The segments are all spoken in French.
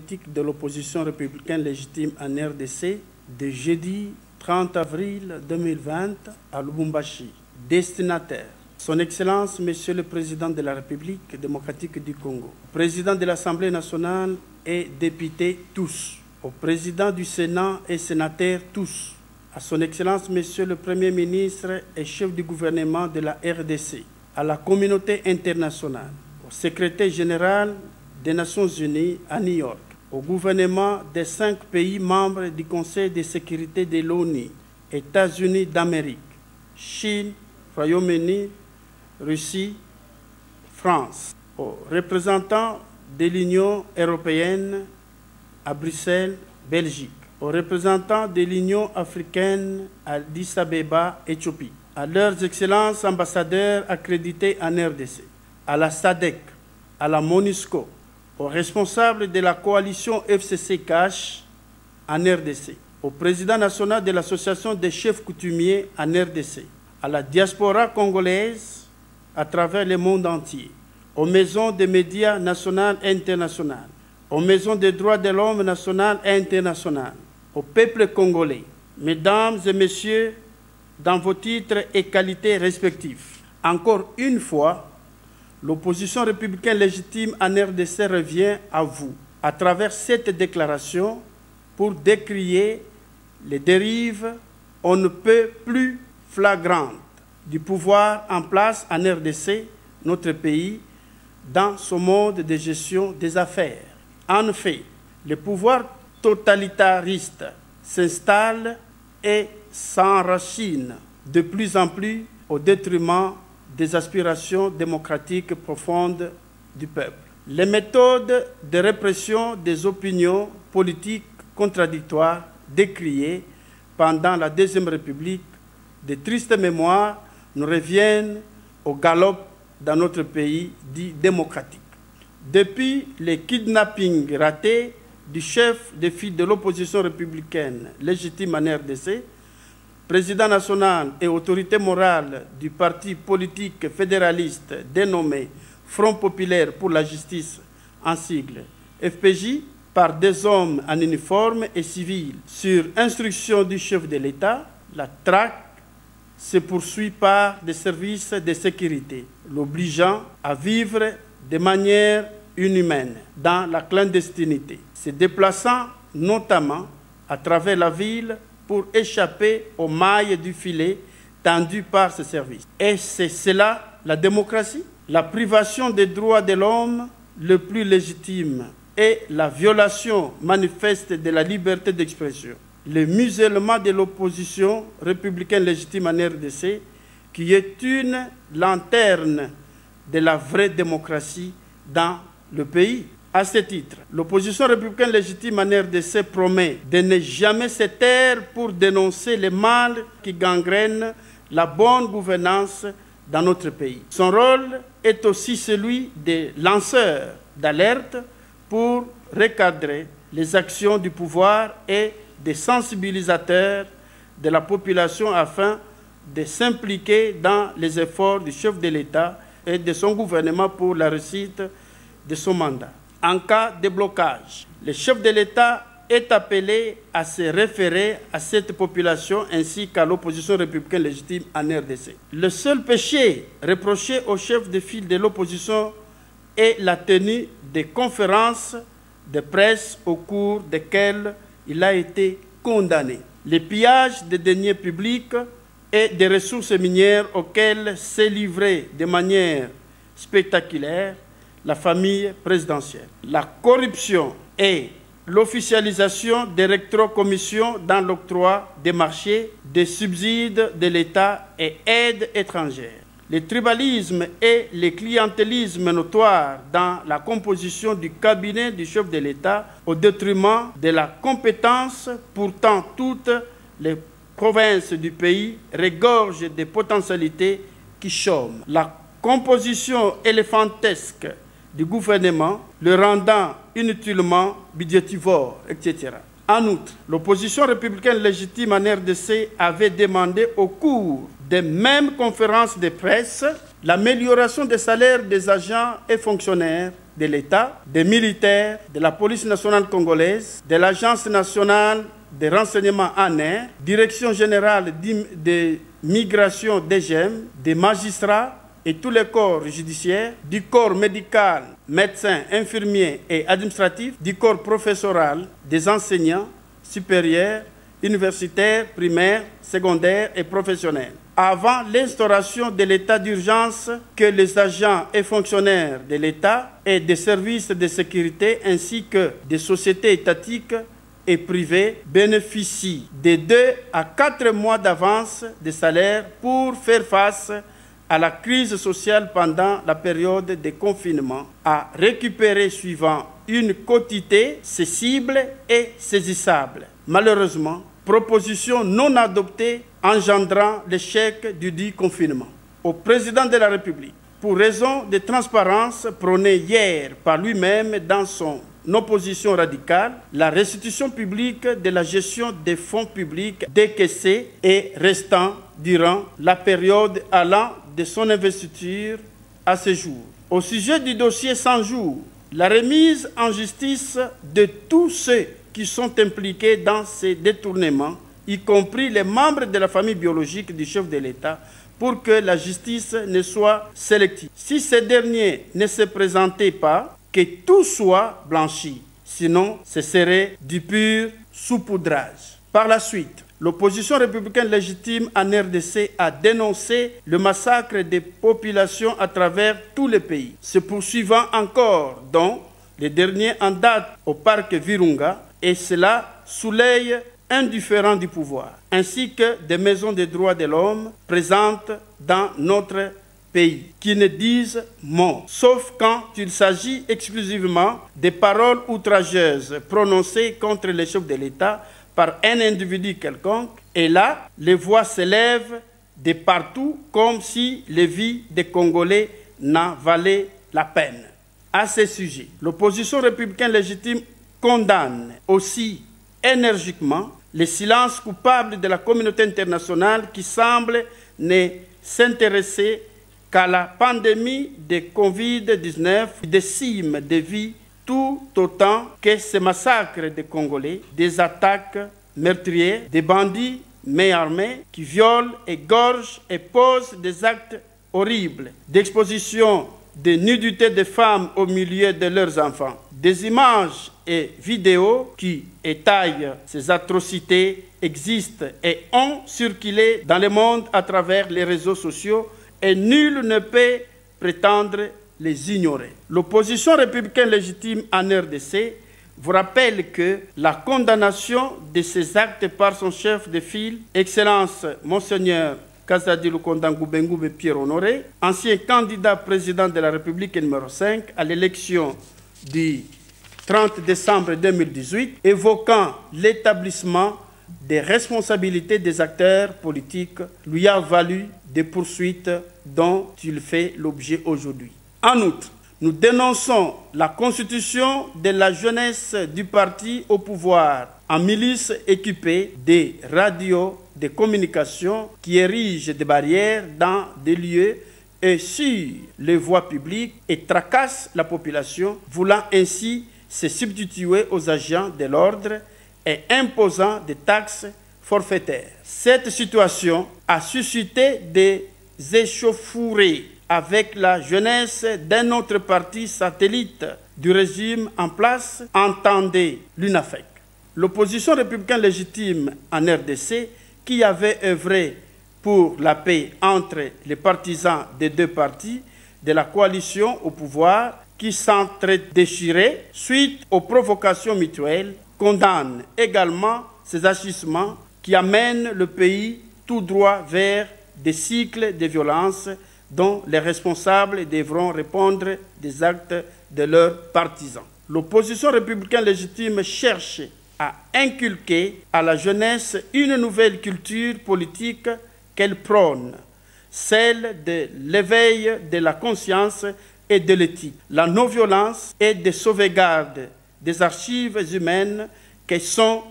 politique de l'opposition républicaine légitime en RDC de jeudi 30 avril 2020 à Lubumbashi. Destinataire: Son Excellence, Monsieur le Président de la République démocratique du Congo, Président de l'Assemblée nationale et députés tous, au Président du Sénat et sénateurs tous, à Son Excellence, Monsieur le Premier ministre et chef du gouvernement de la RDC, à la communauté internationale, au secrétaire général des Nations Unies à New York, au gouvernement des 5 pays membres du Conseil de sécurité de l'ONU, États-Unis d'Amérique, Chine, Royaume-Uni, Russie, France, aux représentants de l'Union européenne à Bruxelles, Belgique, aux représentants de l'Union africaine à Addis Abeba, Éthiopie, à leurs excellences ambassadeurs accrédités en RDC, à la SADC, à la MONUSCO, aux responsables de la coalition FCC-CACH en RDC, au président national de l'association des chefs coutumiers en RDC, à la diaspora congolaise à travers le monde entier, aux maisons des médias nationales et internationales, aux maisons des droits de l'homme nationales et internationales, au peuple congolais, mesdames et messieurs, dans vos titres et qualités respectifs. Encore une fois, l'opposition républicaine légitime en RDC revient à vous, à travers cette déclaration, pour décrier les dérives on ne peut plus flagrantes du pouvoir en place en RDC, notre pays, dans ce mode de gestion des affaires. En fait, le pouvoir totalitariste s'installe et s'enracine de plus en plus au détriment des aspirations démocratiques profondes du peuple. Les méthodes de répression des opinions politiques contradictoires décriées pendant la Deuxième République, de tristes mémoires nous reviennent au galop dans notre pays dit démocratique. Depuis les kidnappings ratés du chef de file de l'opposition républicaine légitime en RDC, président national et autorité morale du parti politique fédéraliste dénommé Front populaire pour la justice, en sigle FPJ, par des hommes en uniforme et civil, sur instruction du chef de l'État, la traque se poursuit par des services de sécurité, l'obligeant à vivre de manière inhumaine dans la clandestinité, se déplaçant notamment à travers la ville pour échapper aux mailles du filet tendues par ce service. Et c'est cela la démocratie? La privation des droits de l'homme le plus légitime et la violation manifeste de la liberté d'expression. Le musellement de l'opposition républicaine légitime en RDC, qui est une lanterne de la vraie démocratie dans le pays. À ce titre, l'opposition républicaine légitime en RDC promet de ne jamais se taire pour dénoncer les mal qui gangrènent la bonne gouvernance dans notre pays. Son rôle est aussi celui de lanceur d'alerte pour recadrer les actions du pouvoir et des sensibilisateurs de la population afin de s'impliquer dans les efforts du chef de l'État et de son gouvernement pour la réussite de son mandat. En cas de blocage, le chef de l'État est appelé à se référer à cette population ainsi qu'à l'opposition républicaine légitime en RDC. Le seul péché reproché au chef de file de l'opposition est la tenue de conférences de presse au cours desquelles il a été condamné. Le pillage des deniers publics et des ressources minières auxquelles s'est livré de manière spectaculaire la famille présidentielle. La corruption et l'officialisation des rétrocommissions dans l'octroi des marchés, des subsides de l'État et aides étrangères. Le tribalisme et le clientélisme notoire dans la composition du cabinet du chef de l'État au détriment de la compétence. Pourtant, toutes les provinces du pays regorgent des potentialités qui chôment. La composition éléphantesque du gouvernement, le rendant inutilement budgétivore, etc. En outre, l'opposition républicaine légitime en RDC avait demandé au cours des mêmes conférences de presse l'amélioration des salaires des agents et fonctionnaires de l'État, des militaires, de la police nationale congolaise, de l'Agence nationale des renseignements ANER, Direction générale de migration DGM, des magistrats et tous les corps judiciaires, du corps médical, médecins, infirmiers et administratifs, du corps professoral, des enseignants supérieurs, universitaires, primaires, secondaires et professionnels. Avant l'instauration de l'état d'urgence, que les agents et fonctionnaires de l'État et des services de sécurité ainsi que des sociétés étatiques et privées bénéficient de 2 à 4 mois d'avance de salaire pour faire face à la crise sociale pendant la période de confinement, à récupérer suivant une quotité cessible et saisissable. Malheureusement, proposition non adoptée engendrant l'échec du dit confinement. Au président de la République, pour raison de transparence prônée hier par lui-même dans son opposition radicale, la restitution publique de la gestion des fonds publics décaissés et restants durant la période allant de son investiture à ce jour. Au sujet du dossier 100 jours, la remise en justice de tous ceux qui sont impliqués dans ces détournements, y compris les membres de la famille biologique du chef de l'État, pour que la justice ne soit sélective. Si ces derniers ne se présentaient pas, que tout soit blanchi, sinon ce serait du pur saupoudrage. Par la suite, l'opposition républicaine légitime en RDC a dénoncé le massacre des populations à travers tout le pays, se poursuivant encore, dont les derniers en date au parc Virunga, et cela sous l'œil indifférent du pouvoir, ainsi que des maisons des droits de l'homme présentes dans notre pays, qui ne disent mot, sauf quand il s'agit exclusivement des paroles outrageuses prononcées contre les chefs de l'État par un individu quelconque, et là, les voix s'élèvent de partout comme si les vies des Congolais n'en valaient la peine. À ce sujet, l'opposition républicaine légitime condamne aussi énergiquement le silence coupable de la communauté internationale qui semble ne s'intéresser qu'à la pandémie de Covid-19 qui décime des vies tout autant que ce massacre des Congolais, des attaques meurtrières, des bandits main armés qui violent, égorgent et posent des actes horribles d'exposition de nudité des femmes au milieu de leurs enfants. Des images et vidéos qui étayent ces atrocités existent et ont circulé dans le monde à travers les réseaux sociaux et nul ne peut prétendre les ignorer. L'opposition républicaine légitime en RDC vous rappelle que la condamnation de ces actes par son chef de file, Excellence Monseigneur Kazadi Lukonda Ngoubengoube Pierre-Honoré, ancien candidat président de la République numéro 5 à l'élection du 30 décembre 2018, évoquant l'établissement des responsabilités des acteurs politiques, lui a valu des poursuites dont il fait l'objet aujourd'hui. En outre, nous dénonçons la constitution de la jeunesse du parti au pouvoir en milice équipée des radios de communication qui érigent des barrières dans des lieux et sur les voies publiques et tracassent la population, voulant ainsi se substituer aux agents de l'ordre et imposant des taxes forfaitaires. Cette situation a suscité des échauffourées avec la jeunesse d'un autre parti satellite du régime en place, entendez l'UNAFEC. L'opposition républicaine légitime en RDC, qui avait œuvré pour la paix entre les partisans des deux partis de la coalition au pouvoir, qui s'entre-déchiraient suite aux provocations mutuelles, condamne également ces agissements qui amènent le pays tout droit vers des cycles de violence dont les responsables devront répondre des actes de leurs partisans. L'opposition républicaine légitime cherche à inculquer à la jeunesse une nouvelle culture politique qu'elle prône, celle de l'éveil de la conscience et de l'éthique, la non-violence et des sauvegardes des archives humaines que sont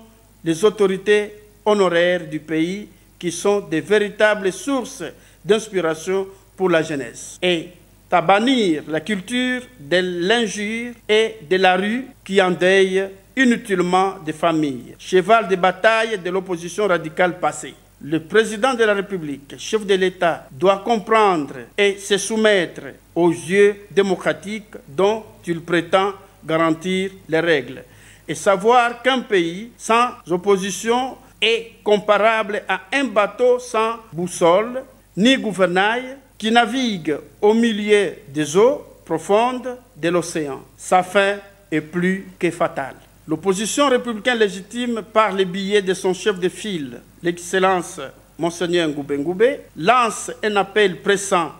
les autorités honoraires du pays, qui sont des véritables sources d'inspiration pour la jeunesse. Et à bannir la culture de l'injure et de la rue qui endeuille inutilement des familles, cheval de bataille de l'opposition radicale passée. Le président de la République, chef de l'État, doit comprendre et se soumettre aux yeux démocratiques dont il prétend garantir les règles et savoir qu'un pays sans opposition est comparable à un bateau sans boussole ni gouvernail qui navigue au milieu des eaux profondes de l'océan. Sa fin est plus que fatale. L'opposition républicaine légitime, par le biais de son chef de file, l'Excellence Monseigneur Ngouben Ngoubé, lance un appel pressant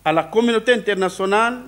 à la communauté internationale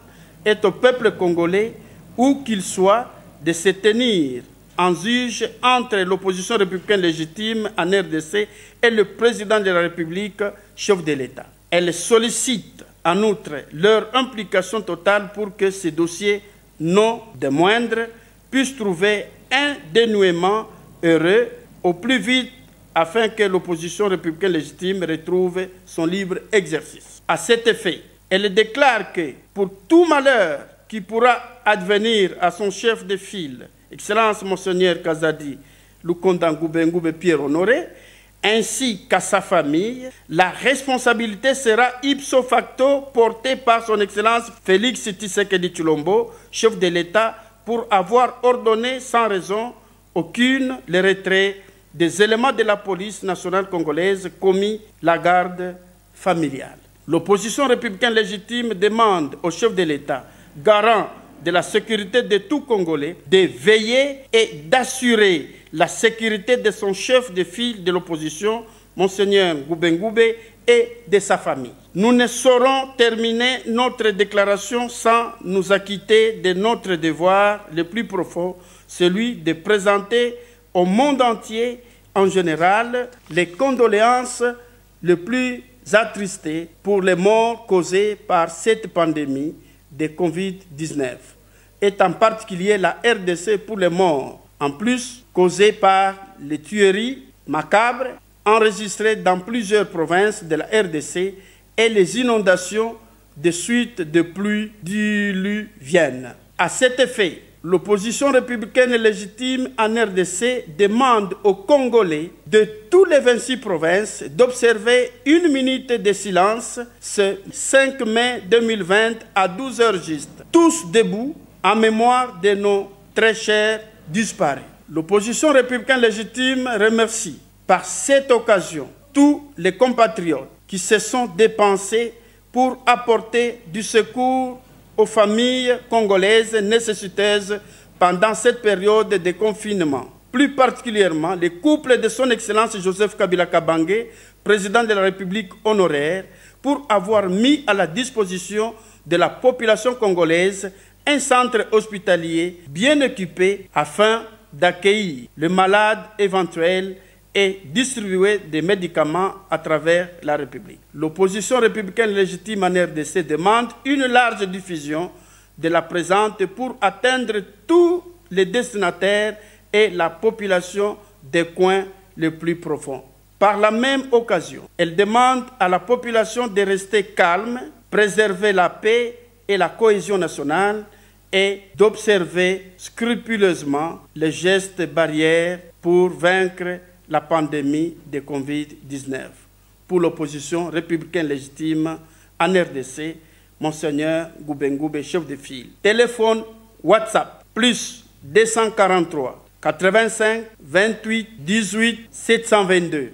et au peuple congolais, où qu'il soit, de se tenir en juge entre l'opposition républicaine légitime en RDC et le président de la République, chef de l'État. Elle sollicite en outre leur implication totale pour que ces dossiers non des moindres puissent trouver un dénouement heureux au plus vite afin que l'opposition républicaine légitime retrouve son libre exercice. À cet effet, elle déclare que pour tout malheur qui pourra advenir à son chef de file, Excellence Monseigneur Kazadi Lukonda Ngouben Ngoubé Pierre Honoré, ainsi qu'à sa famille, la responsabilité sera ipso facto portée par son Excellence Félix Tshisekedi Tshilombo, chef de l'État, pour avoir ordonné sans raison aucune le retrait des éléments de la police nationale congolaise commis la garde familiale. L'opposition républicaine légitime demande au chef de l'État, garant de la sécurité de tout Congolais, de veiller et d'assurer la sécurité de son chef de file de l'opposition, Monseigneur Ngouben Ngoubé, et de sa famille. Nous ne saurons terminer notre déclaration sans nous acquitter de notre devoir le plus profond, celui de présenter au monde entier en général les condoléances les plus attristées pour les morts causées par cette pandémie de Covid-19, et en particulier la RDC pour les morts, en plus causées par les tueries macabres enregistrées dans plusieurs provinces de la RDC et les inondations de suite de pluies diluviennes. À cet effet, l'opposition républicaine légitime en RDC demande aux Congolais de toutes les 26 provinces d'observer une minute de silence ce 5 mai 2020 à 12 h juste, tous debout en mémoire de nos très chers disparus. L'opposition républicaine légitime remercie par cette occasion tous les compatriotes qui se sont dépensés pour apporter du secours aux familles congolaises nécessiteuses pendant cette période de confinement. Plus particulièrement, les couples de son Excellence Joseph Kabila Kabange, président de la République honoraire, pour avoir mis à la disposition de la population congolaise un centre hospitalier bien équipé afin d'accueillir les malades éventuels et distribuer des médicaments à travers la République. L'opposition républicaine légitime en RDC demande une large diffusion de la présente pour atteindre tous les destinataires et la population des coins les plus profonds. Par la même occasion, elle demande à la population de rester calme, préserver la paix et la cohésion nationale et d'observer scrupuleusement les gestes barrières pour vaincre la pandémie de Covid-19. Pour l'opposition républicaine légitime en RDC, Monseigneur Ngouben Ngoubé, chef de file. Téléphone WhatsApp, plus 243 85 28 18 722.